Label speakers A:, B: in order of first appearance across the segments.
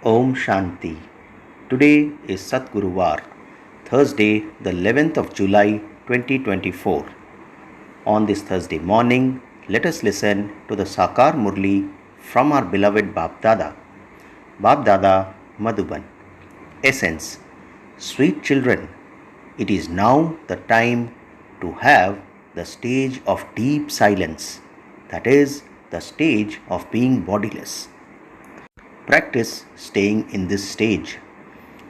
A: Om Shanti. Today is Satgurubar, Thursday, the 11th of July 2024. On this Thursday morning, let us listen to the Sakar Murli from our beloved Bap Dada. Bap Dada, Madhuban. Essence. Sweet children, it is now the time to have the stage of deep silence, that is, the stage of being bodiless. Practice staying in this stage.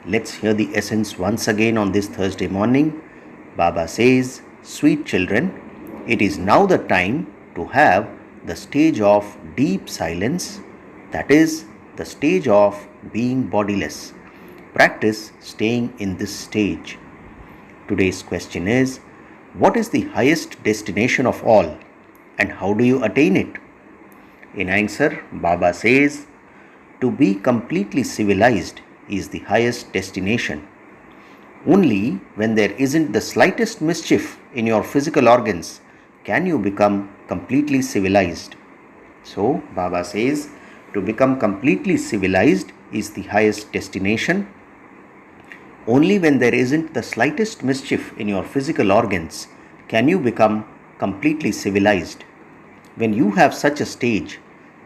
A: Let's hear the essence once again on this Thursday morning. Baba says, sweet children, it is now the time to have the stage of deep silence, that is, the stage of being bodiless. Practice staying in this stage. Today's question is, what is the highest destination of all and how do you attain it? In answer, Baba says, to be completely civilized is the highest destination. Only when there isn't the slightest mischief in your physical organs can you become completely civilized. So, Baba says, to become completely civilized is the highest destination. Only when there isn't the slightest mischief in your physical organs can you become completely civilized. When you have such a stage,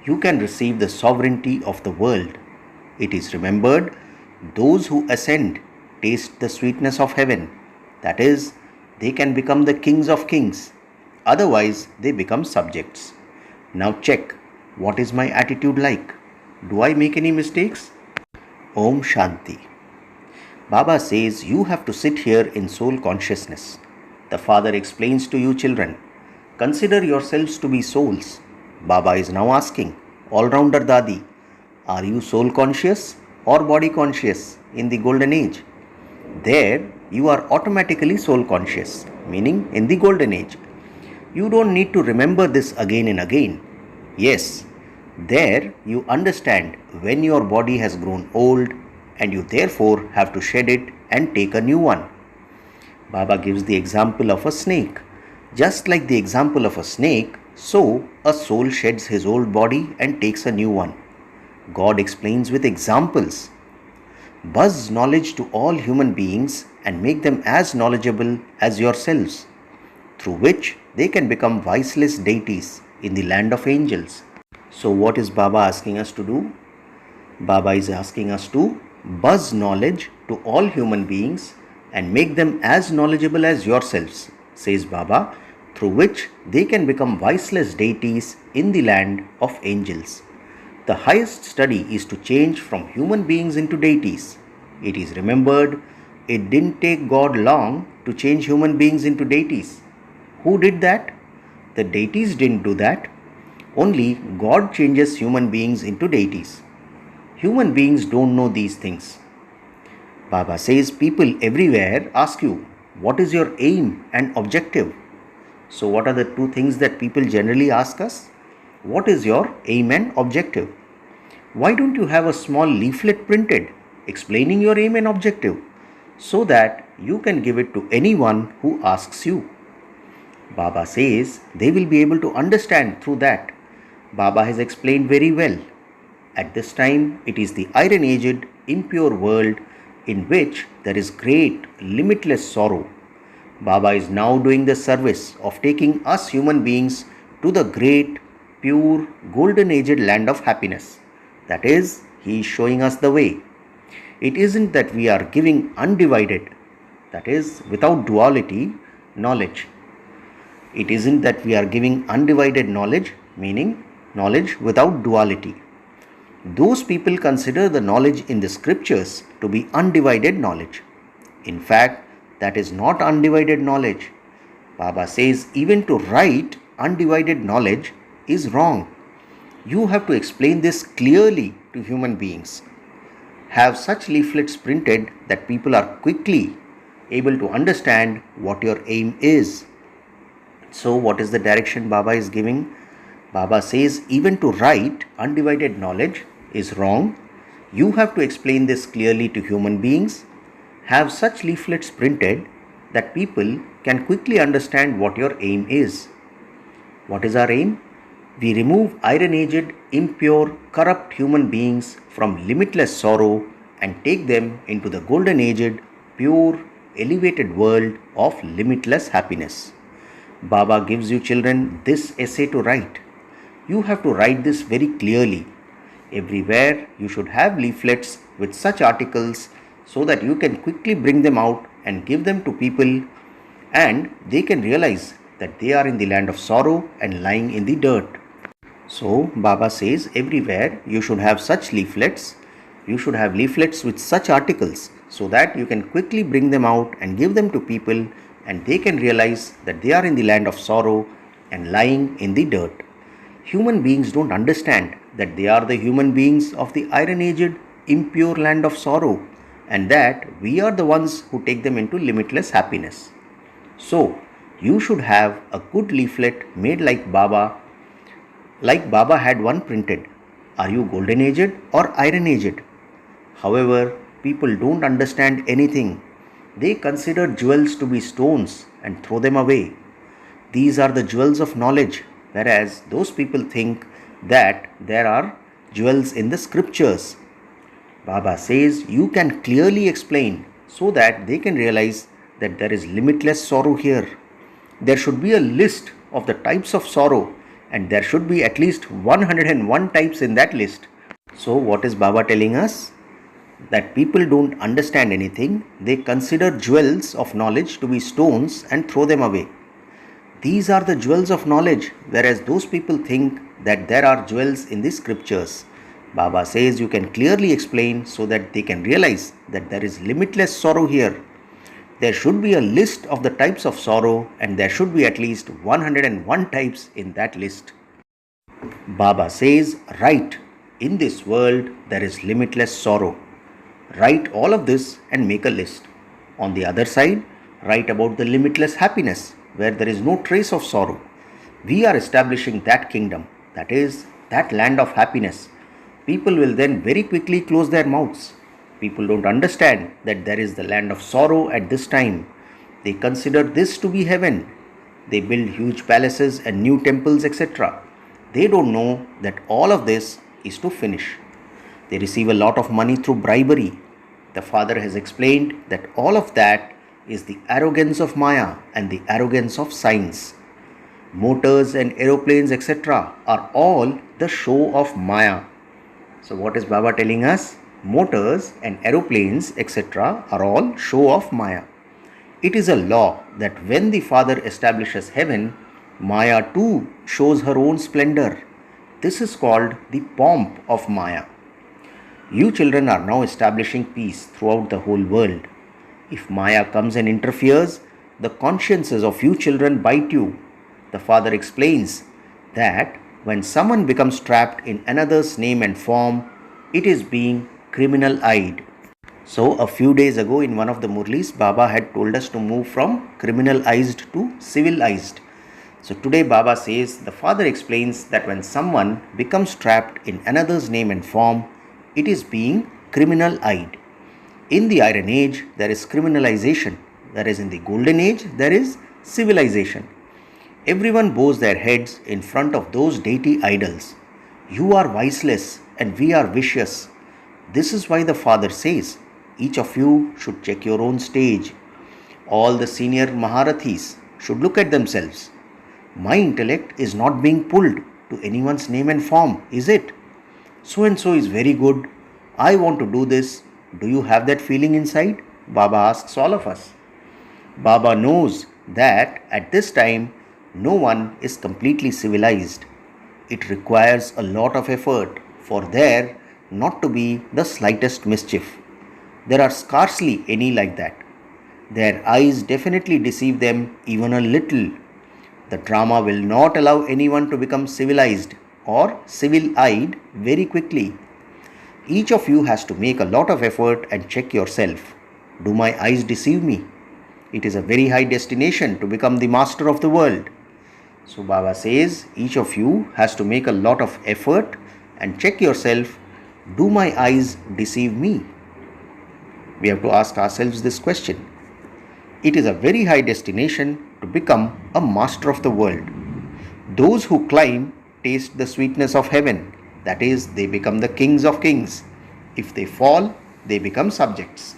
A: you can receive the sovereignty of the world. It is remembered, those who ascend taste the sweetness of heaven. That is, they can become the kings of kings. Otherwise, they become subjects. Now check, what is my attitude like? Do I make any mistakes? Om Shanti. Baba says you have to sit here in soul consciousness. The Father explains to you children, consider yourselves to be souls. Baba is now asking, all-rounder Dadi, are you soul conscious or body conscious in the golden age? There, you are automatically soul conscious, meaning in the golden age. You don't need to remember this again and again. Yes, there you understand when your body has grown old and you therefore have to shed it and take a new one. Baba gives the example of a snake. Just like the example of a snake, so a soul sheds his old body and takes a new one. God explains with examples. Buzz knowledge to all human beings and make them as knowledgeable as yourselves, through which they can become voiceless deities in the land of angels. So what is Baba asking us to do? Baba is asking us to buzz knowledge to all human beings and make them as knowledgeable as yourselves, says Baba, through which they can become voiceless deities in the land of angels. The highest study is to change from human beings into deities. It is remembered, it didn't take God long to change human beings into deities. Who did that? The deities didn't do that. Only God changes human beings into deities. Human beings don't know these things. Baba says people everywhere ask you, what is your aim and objective? So what are the two things that people generally ask us? What is your aim and objective? Why don't you have a small leaflet printed explaining your aim and objective so that you can give it to anyone who asks you? Baba says they will be able to understand through that. Baba has explained very well. At this time, it is the iron-aged, impure world in which there is great, limitless sorrow. Baba is now doing the service of taking us human beings to the great, pure, golden-aged land of happiness. That is, he is showing us the way. It isn't that we are giving undivided, that is, without duality, knowledge. It isn't that we are giving undivided knowledge, meaning knowledge without duality. Those people consider the knowledge in the scriptures to be undivided knowledge. In fact, that is not undivided knowledge. Baba says even to write undivided knowledge is wrong. You have to explain this clearly to human beings. Have such leaflets printed that people are quickly able to understand what your aim is. So what is the direction Baba is giving? Baba says even to write undivided knowledge is wrong. You have to explain this clearly to human beings. Have such leaflets printed that people can quickly understand what your aim is. What is our aim? We remove iron-aged, impure, corrupt human beings from limitless sorrow and take them into the golden-aged, pure, elevated world of limitless happiness. Baba gives you children this essay to write. You have to write this very clearly. Everywhere you should have leaflets with such articles so that you can quickly bring them out and give them to people and they can realize that they are in the land of sorrow and lying in the dirt. So Baba says everywhere you should have such leaflets. You should have leaflets with such articles so that you can quickly bring them out and give them to people and they can realize that they are in the land of sorrow and lying in the dirt. Human beings don't understand that they are the human beings of the iron-aged, impure land of sorrow and that we are the ones who take them into limitless happiness. So, you should have a good leaflet made like Baba had one printed. Are you golden-aged or iron-aged? However, people don't understand anything. They consider jewels to be stones and throw them away. These are the jewels of knowledge, whereas those people think that there are jewels in the scriptures. Baba says you can clearly explain so that they can realize that there is limitless sorrow here. There should be a list of the types of sorrow and there should be at least 101 types in that list. So what is Baba telling us? That people don't understand anything. They consider jewels of knowledge to be stones and throw them away. These are the jewels of knowledge, whereas those people think that there are jewels in the scriptures. Baba says you can clearly explain so that they can realize that there is limitless sorrow here. There should be a list of the types of sorrow and there should be at least 101 types in that list. Baba says, write, in this world there is limitless sorrow. Write all of this and make a list. On the other side, write about the limitless happiness where there is no trace of sorrow. We are establishing that kingdom, that is, that land of happiness. People will then very quickly close their mouths. People don't understand that there is the land of sorrow at this time. They consider this to be heaven. They build huge palaces and new temples, etc. They don't know that all of this is to finish. They receive a lot of money through bribery. The Father has explained that all of that is the arrogance of Maya and the arrogance of science. Motors and aeroplanes, etc. are all the show of Maya. So what is Baba telling us? Motors and aeroplanes, etc. are all show of Maya. It is a law that when the Father establishes heaven, Maya too shows her own splendor. This is called the pomp of Maya. You children are now establishing peace throughout the whole world. If Maya comes and interferes, the consciences of you children bite you. The Father explains that when someone becomes trapped in another's name and form, it is being criminal-eyed. So a few days ago in one of the Murlis, Baba had told us to move from criminalized to civilized. So today Baba says, the Father explains that when someone becomes trapped in another's name and form, it is being criminal-eyed. In the Iron Age, there is criminalization, whereas in the Golden Age, there is civilization. Everyone bows their heads in front of those deity idols. You are viceless and we are vicious. This is why the Father says, each of you should check your own stage. All the senior Maharathis should look at themselves. My intellect is not being pulled to anyone's name and form, is it? So and so is very good. I want to do this. Do you have that feeling inside? Baba asks all of us. Baba knows that at this time, no one is completely civilized. It requires a lot of effort for there not to be the slightest mischief. There are scarcely any like that. Their eyes definitely deceive them even a little. The drama will not allow anyone to become civilized or civil-eyed very quickly. Each of you has to make a lot of effort and check yourself. Do my eyes deceive me? It is a very high destination to become the master of the world. So Baba says each of you has to make a lot of effort and check yourself. Do my eyes deceive me? We have to ask ourselves this question. It is a very high destination to become a master of the world. Those who climb taste the sweetness of heaven. That is, they become the kings of kings. If they fall, they become subjects.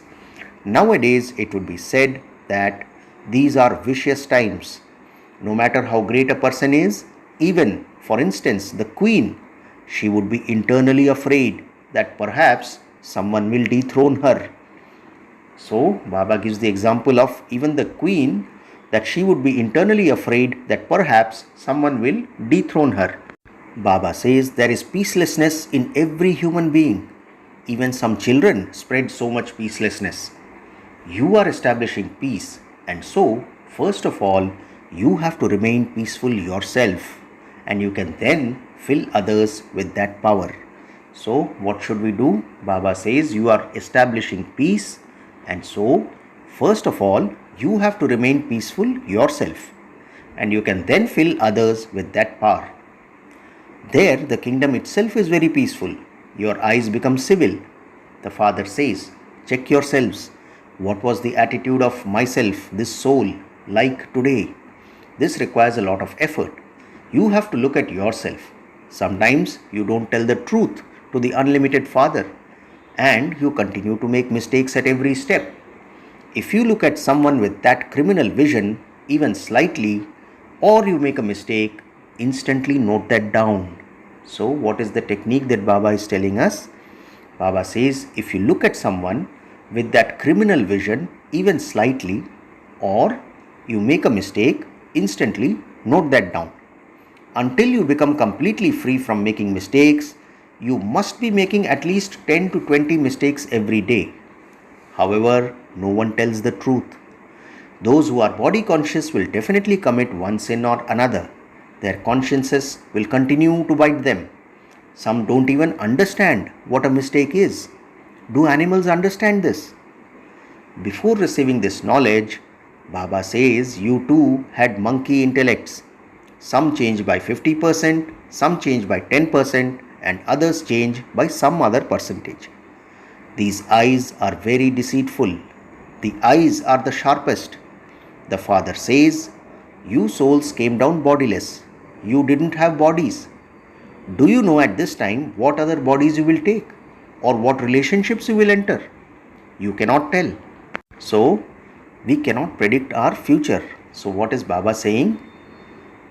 A: Nowadays, it would be said that these are vicious times. No matter how great a person is, even, for instance, the queen, she would be internally afraid that perhaps someone will dethrone her. So, Baba gives the example of even the queen, that she would be internally afraid that perhaps someone will dethrone her. Baba says there is peacelessness in every human being. Even some children spread so much peacelessness. You are establishing peace, and so, first of all, you have to remain peaceful yourself, and you can then fill others with that power. So, what should we do? Baba says you are establishing peace, and so, first of all, you have to remain peaceful yourself, and you can then fill others with that power. There, the kingdom itself is very peaceful. Your eyes become civil. The Father says, check yourselves. What was the attitude of myself, this soul, like today? This requires a lot of effort. You have to look at yourself. Sometimes you don't tell the truth to the unlimited Father, and you continue to make mistakes at every step. If you look at someone with that criminal vision, even slightly, or you make a mistake, instantly note that down. So, what is the technique that Baba is telling us? Baba says, if you look at someone with that criminal vision, even slightly, or you make a mistake, instantly note that down. Until you become completely free from making mistakes, you must be making at least 10 to 20 mistakes every day. However, no one tells the truth. Those who are body conscious will definitely commit one sin or another. Their consciences will continue to bite them. Some don't even understand what a mistake is. Do animals understand this? Before receiving this knowledge, Baba says you too had monkey intellects. Some change by 50%, some change by 10%, and others change by some other percentage. These eyes are very deceitful. The eyes are the sharpest. The Father says, you souls came down bodiless. You didn't have bodies. Do you know at this time what other bodies you will take, or what relationships you will enter? You cannot tell. So, we cannot predict our future. So, what is Baba saying?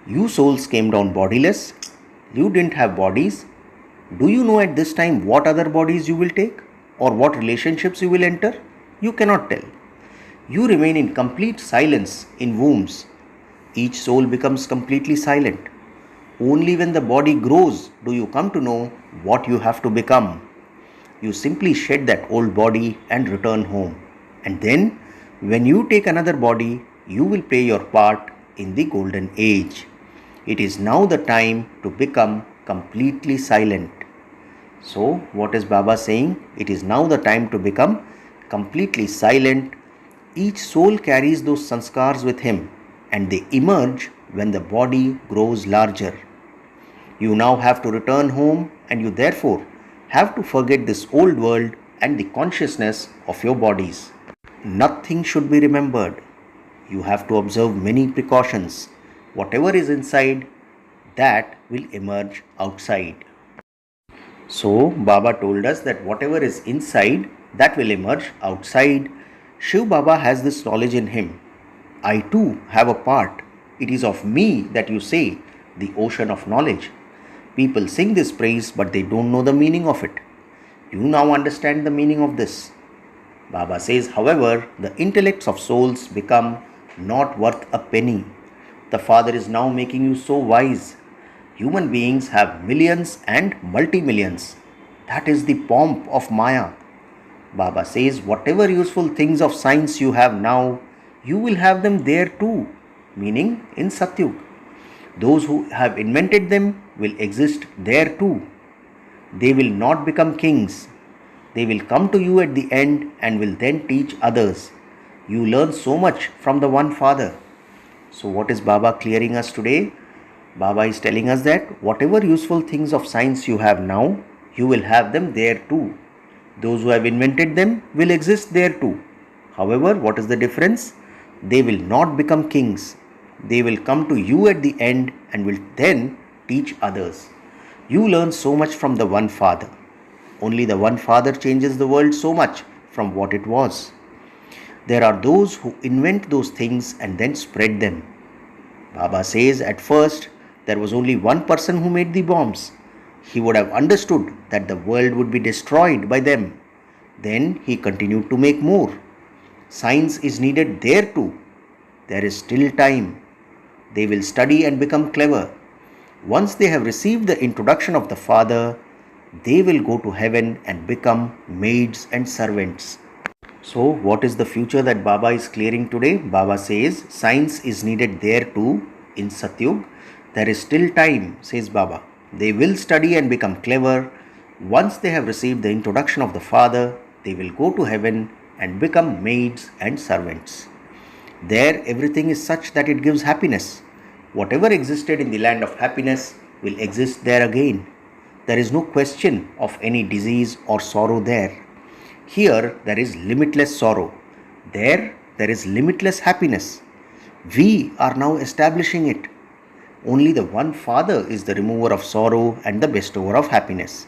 A: You souls came down bodiless. You didn't have bodies. Do you know at this time what other bodies you will take, or what relationships you will enter? You cannot tell. You remain in complete silence in wombs. Each soul becomes completely silent. Only when the body grows do you come to know what you have to become. You simply shed that old body and return home. And then, when you take another body, you will play your part in the golden age. It is now the time to become completely silent. So, what is Baba saying? It is now the time to become completely silent. Each soul carries those sanskars with him, and they emerge when the body grows larger. You now have to return home, and you therefore have to forget this old world and the consciousness of your bodies. Nothing should be remembered. You have to observe many precautions. Whatever is inside, that will emerge outside. So, Baba told us that whatever is inside, that will emerge outside. Shiv Baba has this knowledge in him. I too have a part. It is of me that you say, the ocean of knowledge. People sing this praise, but they don't know the meaning of it. You now understand the meaning of this. Baba says, however, the intellects of souls become not worth a penny. The Father is now making you so wise. Human beings have millions and multi-millions. That is the pomp of Maya. Baba says, whatever useful things of science you have now, you will have them there too, meaning in Satyug. Those who have invented them will exist there too. They will not become kings. They will come to you at the end and will then teach others. You learn so much from the one Father. So what is Baba clearing us today? Baba is telling us that whatever useful things of science you have now, you will have them there too. Those who have invented them will exist there too. However, what is the difference? They will not become kings. They will come to you at the end and will then teach others. You learn so much from the one Father. Only the one Father changes the world so much from what it was. There are those who invent those things and then spread them. Baba says at first there was only one person who made the bombs. He would have understood that the world would be destroyed by them. Then he continued to make more. Science is needed there too. There is still time. They will study and become clever. Once they have received the introduction of the Father, they will go to heaven and become maids and servants. So, what is the future that Baba is clearing today? Baba says, science is needed there too in Satyug. There is still time, says Baba. They will study and become clever. Once they have received the introduction of the Father, they will go to heaven and become maids and servants. There, everything is such that it gives happiness. Whatever existed in the land of happiness will exist there again. There is no question of any disease or sorrow there. Here, there is limitless sorrow. There is limitless happiness. We are now establishing it. Only the one Father is the remover of sorrow and the bestower of happiness.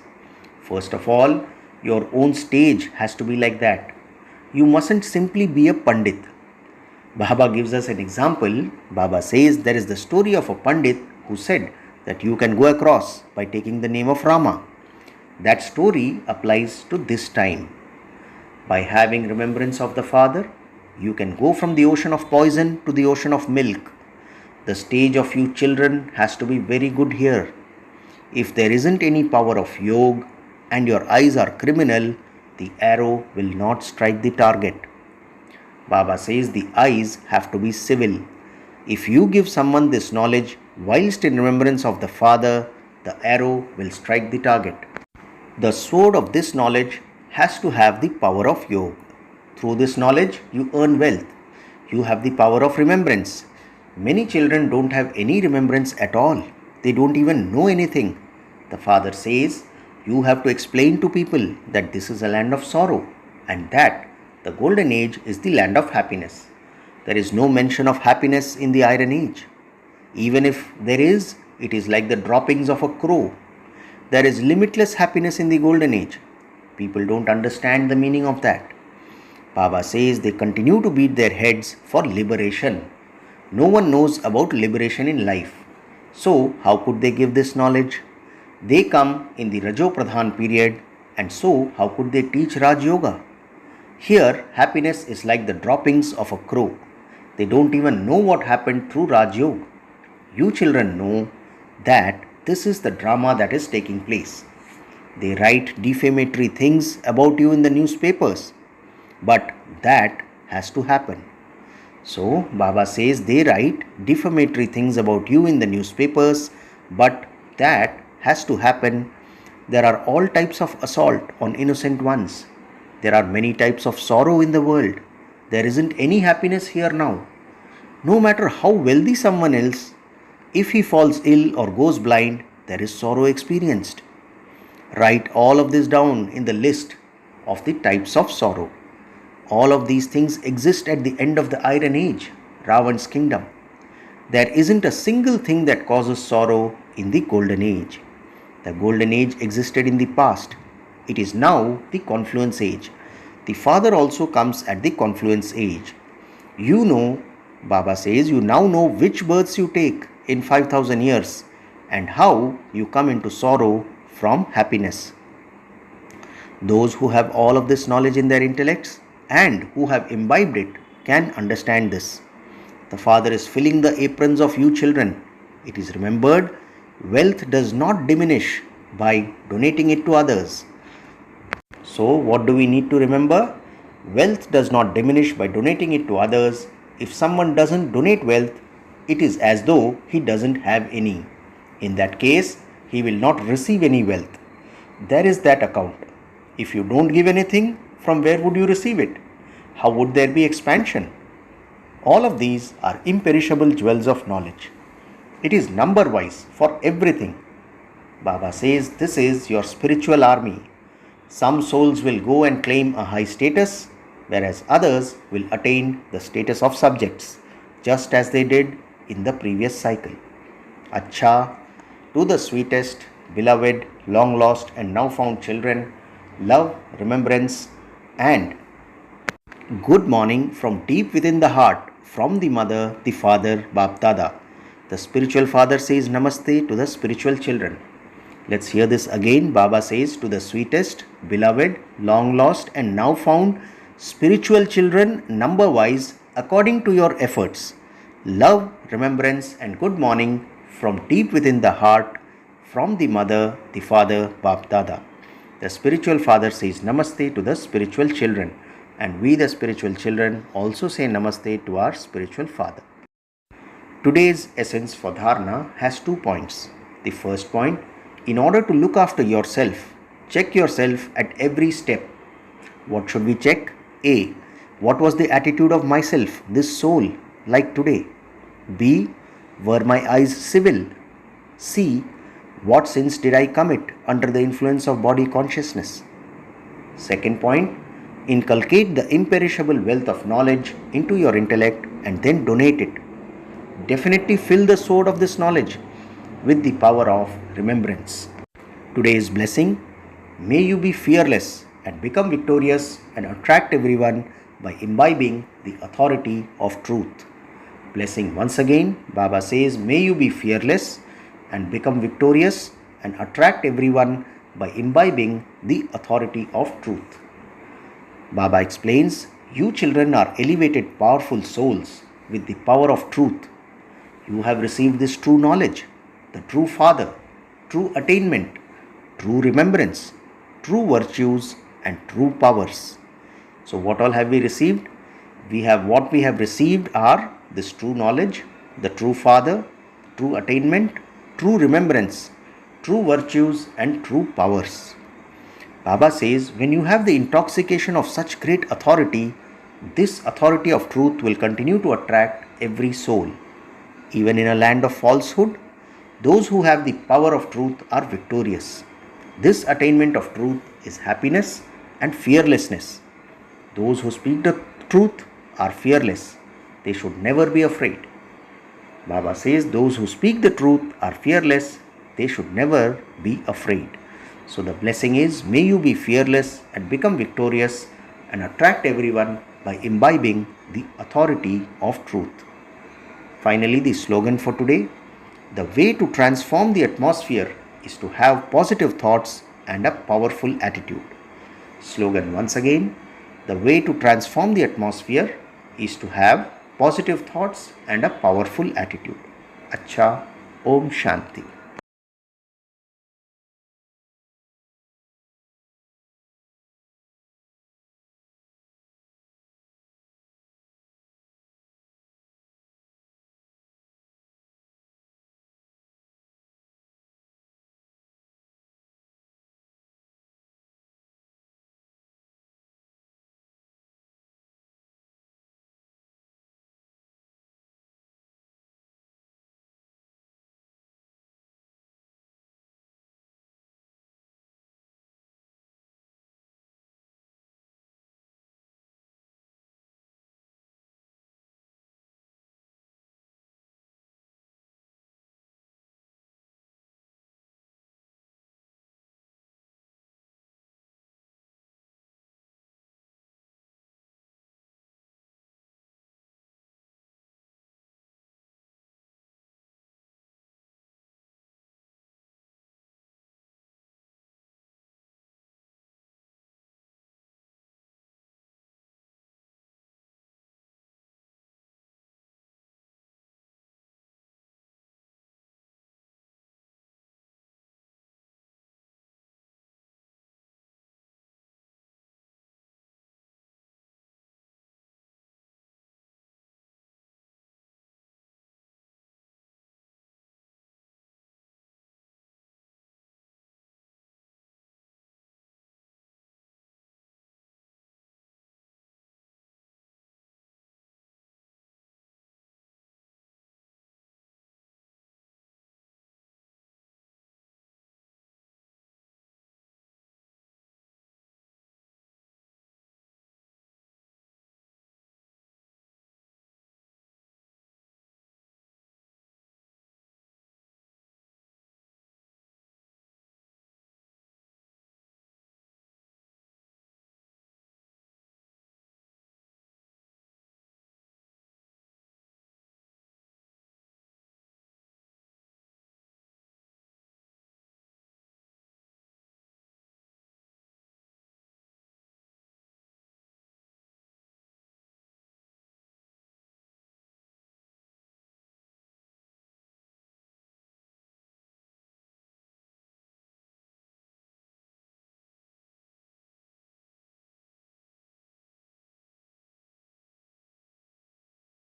A: First of all, your own stage has to be like that. You mustn't simply be a Pandit. Baba gives us an example. Baba says there is the story of a Pandit who said that you can go across by taking the name of Rama. That story applies to this time. By having remembrance of the Father, you can go from the ocean of poison to the ocean of milk. The stage of you children has to be very good here. If there isn't any power of yoga and your eyes are criminal, the arrow will not strike the target. Baba says the eyes have to be civil. If you give someone this knowledge whilst in remembrance of the Father, the arrow will strike the target. The sword of this knowledge has to have the power of yoga. Through this knowledge, you earn wealth. You have the power of remembrance. Many children don't have any remembrance at all. They don't even know anything. The Father says, you have to explain to people that this is a land of sorrow and that the golden age is the land of happiness. There is no mention of happiness in the iron age. Even if there is, it is like the droppings of a crow. There is limitless happiness in the golden age. People don't understand the meaning of that. Baba says they continue to beat their heads for liberation. No one knows about liberation in life. So, how could they give this knowledge? They come in the Rajo Pradhan period, and so how could they teach Raj Yoga? Here, happiness is like the droppings of a crow. They don't even know what happened through Raj Yoga. You children know that this is the drama that is taking place. They write defamatory things about you in the newspapers. But that has to happen. So, Baba says they write defamatory things about you in the newspapers, but that has to happen. There are all types of assault on innocent ones. There are many types of sorrow in the world. There isn't any happiness here now. No matter how wealthy someone is, if he falls ill or goes blind, there is sorrow experienced. Write all of this down in the list of the types of sorrow. All of these things exist at the end of the Iron Age, Ravan's kingdom. There isn't a single thing that causes sorrow in the Golden Age. The Golden Age existed in the past. It is now the Confluence Age. The Father also comes at the Confluence Age. You know, Baba says, you now know which births you take in 5,000 years and how you come into sorrow from happiness. Those who have all of this knowledge in their intellects and who have imbibed it can understand this. The Father is filling the aprons of you children. It is remembered, wealth does not diminish by donating it to others. So, what do we need to remember? Wealth does not diminish by donating it to others. If someone doesn't donate wealth, it is as though he doesn't have any. In that case, he will not receive any wealth. There is that account. If you don't give anything, from where would you receive it? How would there be expansion? All of these are imperishable jewels of knowledge. It is number-wise for everything. Baba says this is your spiritual army. Some souls will go and claim a high status, whereas others will attain the status of subjects, just as they did in the previous cycle. Acha, to the sweetest, beloved, long lost, and now found children, love, remembrance, and good morning from deep within the heart, from the mother, the father, Bap Dada. The spiritual father says Namaste to the spiritual children. Let's hear this again. Baba says to the sweetest, beloved, long lost, and now found spiritual children, number wise, according to your efforts. Love, remembrance, and good morning from deep within the heart, from the mother, the father, Bap Dada. The spiritual father says Namaste to the spiritual children, and we, the spiritual children, also say Namaste to our spiritual father. Today's essence for Dharana has 2 points. The first point, in order to look after yourself, check yourself at every step. What should we check? A. What was the attitude of myself, this soul, like today? B. Were my eyes civil? C. What sins did I commit under the influence of body consciousness? Second point, inculcate the imperishable wealth of knowledge into your intellect and then donate it. Definitely fill the sword of this knowledge with the power of remembrance. Today's blessing, may you be fearless and become victorious and attract everyone by imbibing the authority of truth. Blessing once again, Baba says, may you be fearless and become victorious and attract everyone by imbibing the authority of truth. Baba explains, you children are elevated, powerful souls with the power of truth. You have received this true knowledge, the true Father, true attainment, true remembrance, true virtues, and true powers. So what all have we received? What we have received are this true knowledge, the true Father, true attainment, true remembrance, true virtues, and true powers. Baba says, when you have the intoxication of such great authority, this authority of truth will continue to attract every soul. Even in a land of falsehood, those who have the power of truth are victorious. This attainment of truth is happiness and fearlessness. Those who speak the truth are fearless. They should never be afraid. Baba says those who speak the truth are fearless. They should never be afraid. So the blessing is, may you be fearless and become victorious and attract everyone by imbibing the authority of truth. Finally, the slogan for today, the way to transform the atmosphere is to have positive thoughts and a powerful attitude. Slogan once again, the way to transform the atmosphere is to have positive thoughts and a powerful attitude. Acha, Om Shanti.